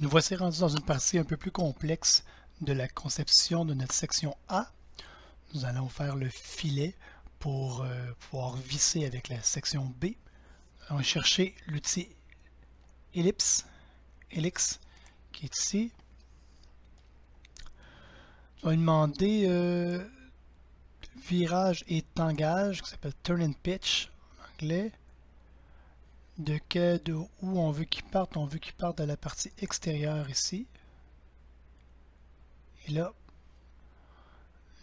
Nous voici rendus dans une partie un peu plus complexe de la conception de notre section A. Nous allons faire le filet pour pouvoir visser avec la section B. Nous allons chercher l'outil ellipse, Helix, qui est ici. On va lui demander virage et tangage, qui s'appelle turn and pitch en anglais. De où on veut qu'il parte? On veut qu'il parte de la partie extérieure ici. Et là,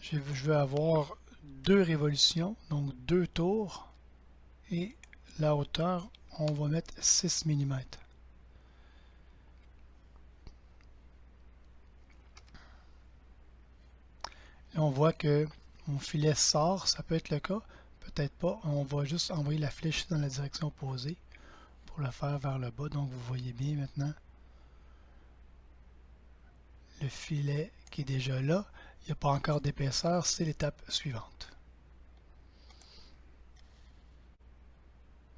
je veux avoir 2 révolutions, donc 2 tours. Et la hauteur, on va mettre 6 mm. Là, on voit que mon filet sort, ça peut être le cas, peut-être pas. On va juste envoyer la flèche dans la direction opposée pour le faire vers le bas. Donc vous voyez bien maintenant le filet qui est déjà là. Il n'y a pas encore d'épaisseur, c'est l'étape suivante.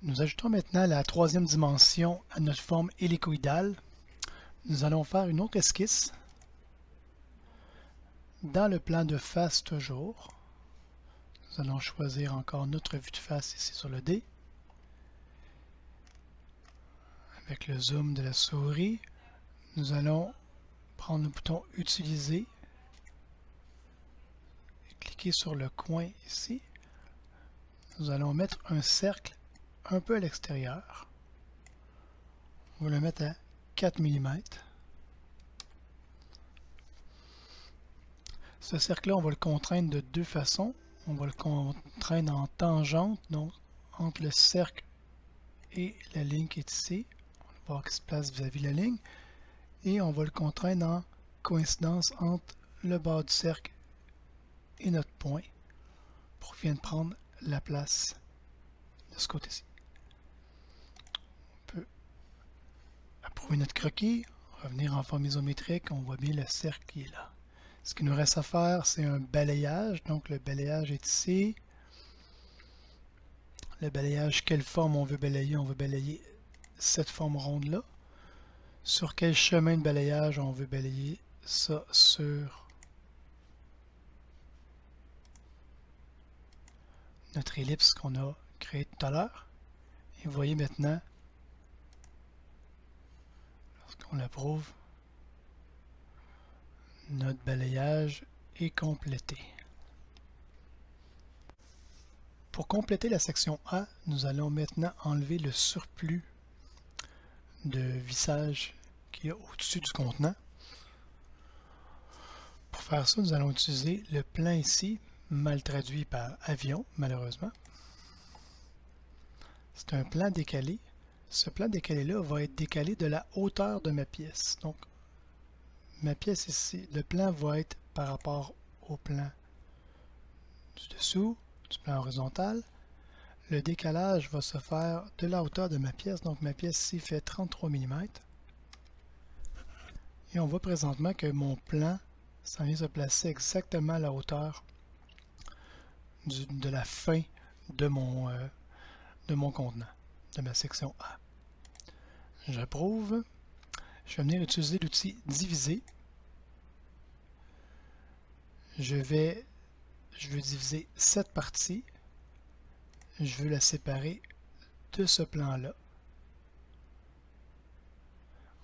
Nous ajoutons maintenant la 3e dimension à notre forme hélicoïdale. Nous allons faire une autre esquisse. Dans le plan de face toujours, nous allons choisir encore notre vue de face ici sur le D. Avec le zoom de la souris, nous allons prendre le bouton Utiliser et cliquer sur le coin ici. Nous allons mettre un cercle un peu à l'extérieur. On va le mettre à 4 mm. Ce cercle-là, on va le contraindre de 2 façons. On va le contraindre en tangente, donc entre le cercle et la ligne qui est ici. On va voir qu'il se place vis-à-vis de la ligne. Et on va le contraindre en coïncidence entre le bas du cercle et notre point pour qu'il vienne prendre la place de ce côté-ci. On peut approuver notre croquis, revenir en forme isométrique, on voit bien le cercle qui est là. Ce qu'il nous reste à faire, c'est un balayage. Donc le balayage est ici. Le balayage, quelle forme on veut balayer? On veut balayer cette forme ronde-là. Sur quel chemin de balayage on veut balayer ça? Sur notre ellipse qu'on a créée tout à l'heure. Et vous voyez maintenant, lorsqu'on l'approuve, notre balayage est complété. Pour compléter la section A, nous allons maintenant enlever le surplus de vissage qu'il y a au-dessus du contenant. Pour faire ça, nous allons utiliser le plan ici, mal traduit par avion, malheureusement. C'est un plan décalé. Ce plan décalé-là va être décalé de la hauteur de ma pièce. Donc, ma pièce ici, le plan va être par rapport au plan du dessous, du plan horizontal. Le décalage va se faire de la hauteur de ma pièce. Donc, ma pièce ici fait 33 mm. Et on voit présentement que mon plan s'en vient se placer exactement à la hauteur de la fin de mon contenant, de ma section A. J'approuve. Je vais venir utiliser l'outil diviser. Je veux diviser cette partie. Je veux la séparer de ce plan-là.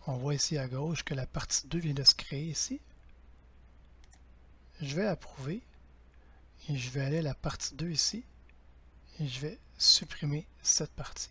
On voit ici à gauche que la partie 2 vient de se créer ici. Je vais approuver et je vais aller à la partie 2 ici et je vais supprimer cette partie.